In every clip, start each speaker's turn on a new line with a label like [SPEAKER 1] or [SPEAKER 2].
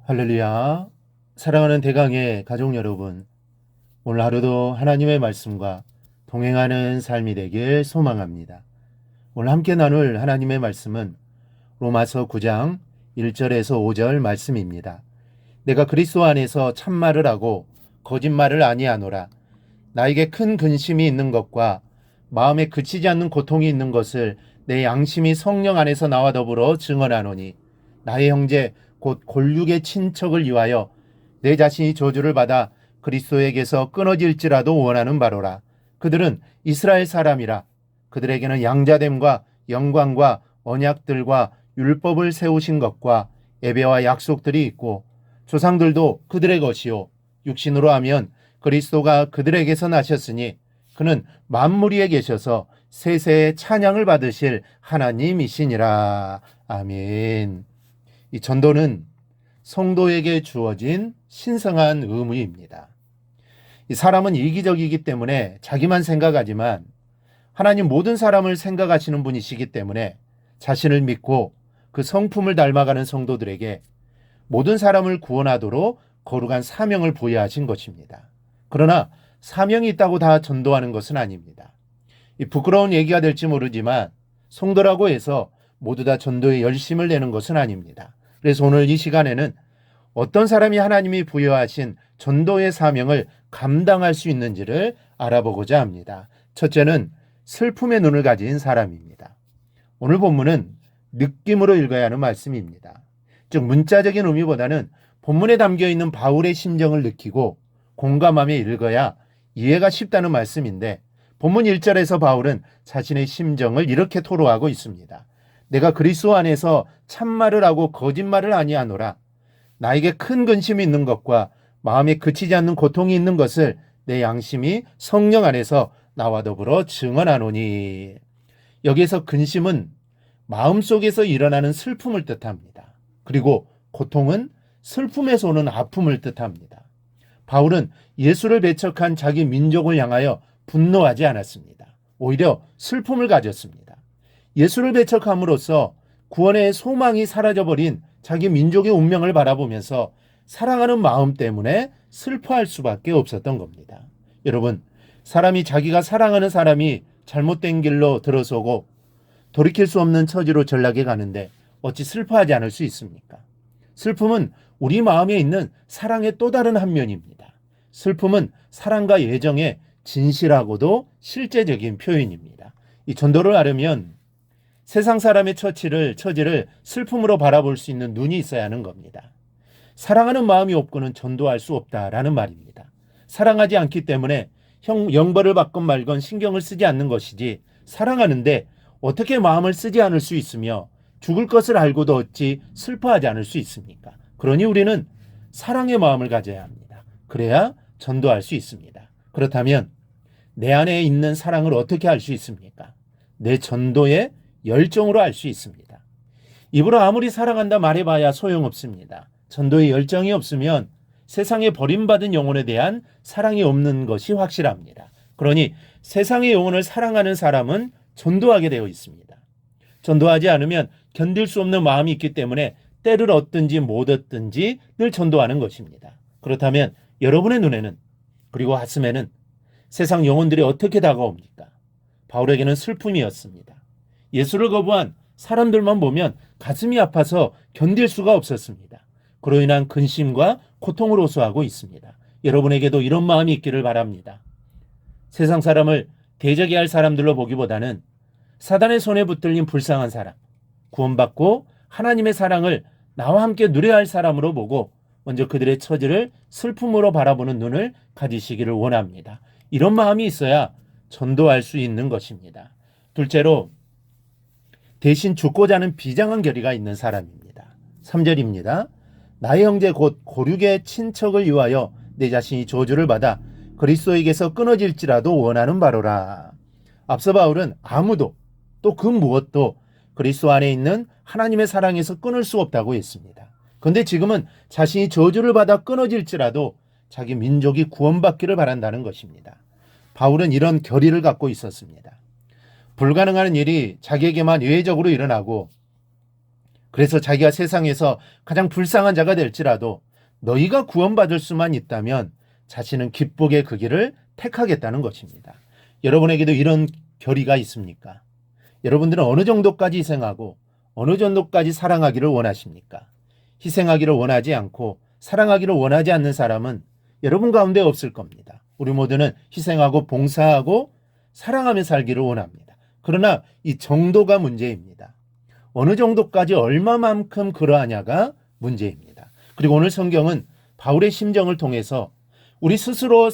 [SPEAKER 1] 할렐루야. 사랑하는 대강의 가족 여러분, 오늘 하루도 하나님의 말씀과 동행하는 삶이 되길 소망합니다. 오늘 함께 나눌 하나님의 말씀은 로마서 9장 1절에서 5절 말씀입니다. 내가 그리스도 안에서 참말을 하고 거짓말을 아니하노라. 나에게 큰 근심이 있는 것과 마음에 그치지 않는 고통이 있는 것을 내 양심이 성령 안에서 나와 더불어 증언하노니, 나의 형제 곧 골육의 친척을 위하여 내 자신이 저주를 받아 그리스도에게서 끊어질지라도 원하는 바로라. 그들은 이스라엘 사람이라. 그들에게는 양자됨과 영광과 언약들과 율법을 세우신 것과 예배와 약속들이 있고, 조상들도 그들의 것이요 육신으로 하면 그리스도가 그들에게서 나셨으니 그는 만물 위에 계셔서 세세의 찬양을 받으실 하나님이시니라. 아멘. 이 전도는 성도에게 주어진 신성한 의무입니다. 이 사람은 이기적이기 때문에 자기만 생각하지만 하나님 모든 사람을 생각하시는 분이시기 때문에 자신을 믿고 그 성품을 닮아가는 성도들에게 모든 사람을 구원하도록 거룩한 사명을 부여하신 것입니다. 그러나 사명이 있다고 다 전도하는 것은 아닙니다. 이 부끄러운 얘기가 될지 모르지만 성도라고 해서 모두 다 전도에 열심을 내는 것은 아닙니다. 그래서 오늘 이 시간에는 어떤 사람이 하나님이 부여하신 전도의 사명을 감당할 수 있는지를 알아보고자 합니다. 첫째는 슬픔의 눈을 가진 사람입니다. 오늘 본문은 느낌으로 읽어야 하는 말씀입니다. 즉 문자적인 의미보다는 본문에 담겨있는 바울의 심정을 느끼고 공감하며 읽어야 이해가 쉽다는 말씀인데, 본문 1절에서 바울은 자신의 심정을 이렇게 토로하고 있습니다. 내가 그리스도 안에서 참말을 하고 거짓말을 아니하노라. 나에게 큰 근심이 있는 것과 마음에 그치지 않는 고통이 있는 것을 내 양심이 성령 안에서 나와 더불어 증언하노니. 여기에서 근심은 마음속에서 일어나는 슬픔을 뜻합니다. 그리고 고통은 슬픔에서 오는 아픔을 뜻합니다. 바울은 예수를 배척한 자기 민족을 향하여 분노하지 않았습니다. 오히려 슬픔을 가졌습니다. 예수를 배척함으로써 구원의 소망이 사라져버린 자기 민족의 운명을 바라보면서 사랑하는 마음 때문에 슬퍼할 수밖에 없었던 겁니다. 여러분, 사람이 자기가 사랑하는 사람이 잘못된 길로 들어서고 돌이킬 수 없는 처지로 전락해 가는데 어찌 슬퍼하지 않을 수 있습니까? 슬픔은 우리 마음에 있는 사랑의 또 다른 한 면입니다. 슬픔은 사랑과 애정의 진실하고도 실제적인 표현입니다. 이 전도를 하려면 세상 사람의 처지를 슬픔으로 바라볼 수 있는 눈이 있어야 하는 겁니다. 사랑하는 마음이 없고는 전도할 수 없다라는 말입니다. 사랑하지 않기 때문에 영벌을 받건 말건 신경을 쓰지 않는 것이지, 사랑하는데 어떻게 마음을 쓰지 않을 수 있으며 죽을 것을 알고도 어찌 슬퍼하지 않을 수 있습니까? 그러니 우리는 사랑의 마음을 가져야 합니다. 그래야 전도할 수 있습니다. 그렇다면 내 안에 있는 사랑을 어떻게 알 수 있습니까? 내 전도의 열정으로 알 수 있습니다. 입으로 아무리 사랑한다 말해봐야 소용없습니다. 전도의 열정이 없으면 세상에 버림받은 영혼에 대한 사랑이 없는 것이 확실합니다. 그러니 세상의 영혼을 사랑하는 사람은 전도하게 되어 있습니다. 전도하지 않으면 견딜 수 없는 마음이 있기 때문에 때를 얻든지 못 얻든지 늘 전도하는 것입니다. 그렇다면 여러분의 눈에는, 그리고 가슴에는 세상 영혼들이 어떻게 다가옵니까? 바울에게는 슬픔이었습니다. 예수를 거부한 사람들만 보면 가슴이 아파서 견딜 수가 없었습니다. 그로 인한 근심과 고통을 호소하고 있습니다. 여러분에게도 이런 마음이 있기를 바랍니다. 세상 사람을 대적해야 할 사람들로 보기보다는 사단의 손에 붙들린 불쌍한 사람, 구원받고 하나님의 사랑을 나와 함께 누려야 할 사람으로 보고 먼저 그들의 처지를 슬픔으로 바라보는 눈을 가지시기를 원합니다. 이런 마음이 있어야 전도할 수 있는 것입니다. 둘째로, 대신 죽고자 하는 비장한 결의가 있는 사람입니다. 3절입니다. 나의 형제 곧 고륙의 친척을 위하여 내 자신이 저주를 받아 그리스도에게서 끊어질지라도 원하는 바로라. 앞서 바울은 아무도 또 그 무엇도 그리스도 안에 있는 하나님의 사랑에서 끊을 수 없다고 했습니다. 그런데 지금은 자신이 저주를 받아 끊어질지라도 자기 민족이 구원받기를 바란다는 것입니다. 바울은 이런 결의를 갖고 있었습니다. 불가능한 일이 자기에게만 예외적으로 일어나고 그래서 자기가 세상에서 가장 불쌍한 자가 될지라도 너희가 구원받을 수만 있다면 자신은 기쁘게 그 길을 택하겠다는 것입니다. 여러분에게도 이런 결의가 있습니까? 여러분들은 어느 정도까지 희생하고 어느 정도까지 사랑하기를 원하십니까? 희생하기를 원하지 않고 사랑하기를 원하지 않는 사람은 여러분 가운데 없을 겁니다. 우리 모두는 희생하고 봉사하고 사랑하며 살기를 원합니다. 그러나 이 정도가 문제입니다. 어느 정도까지 얼마만큼 그러하냐가 문제입니다. 그리고 오늘 성경은 바울의 심정을 통해서 우리 스스로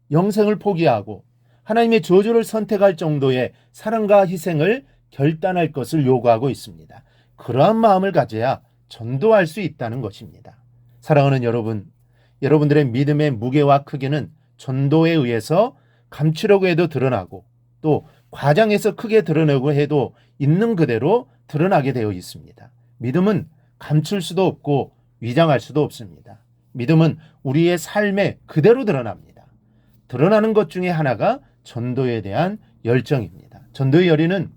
[SPEAKER 1] 영생을 포기하고 하나님의 저주를 선택할 정도의 사랑과 희생을 결단할 것을 요구하고 있습니다. 그러한 마음을 가져야 전도할 수 있다는 것입니다. 사랑하는 여러분, 여러분들의 믿음의 무게와 크기는 전도에 의해서 감추려고 해도 드러나고 또 과장해서 크게 드러내고 해도 있는 그대로 드러나게 되어 있습니다. 믿음은 감출 수도 없고 위장할 수도 없습니다. 믿음은 우리의 삶에 그대로 드러납니다. 드러나는 것 중에 하나가 전도에 대한 열정입니다. 전도의 열의는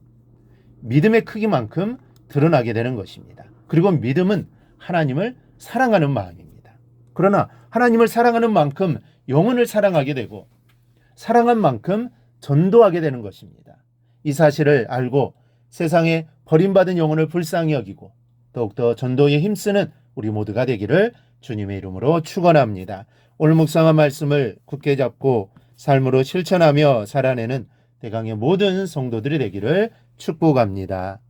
[SPEAKER 1] 믿음의 크기만큼 드러나게 되는 것입니다. 그리고 믿음은 하나님을 사랑하는 마음입니다. 그러나 하나님을 사랑하는 만큼 영혼을 사랑하게 되고 사랑한 만큼 전도하게 되는 것입니다. 이 사실을 알고 세상에 버림받은 영혼을 불쌍히 여기고 더욱더 전도에 힘쓰는 우리 모두가 되기를 주님의 이름으로 축원합니다. 오늘 묵상한 말씀을 굳게 잡고 삶으로 실천하며 살아내는 대강의 모든 성도들이 되기를 축복합니다.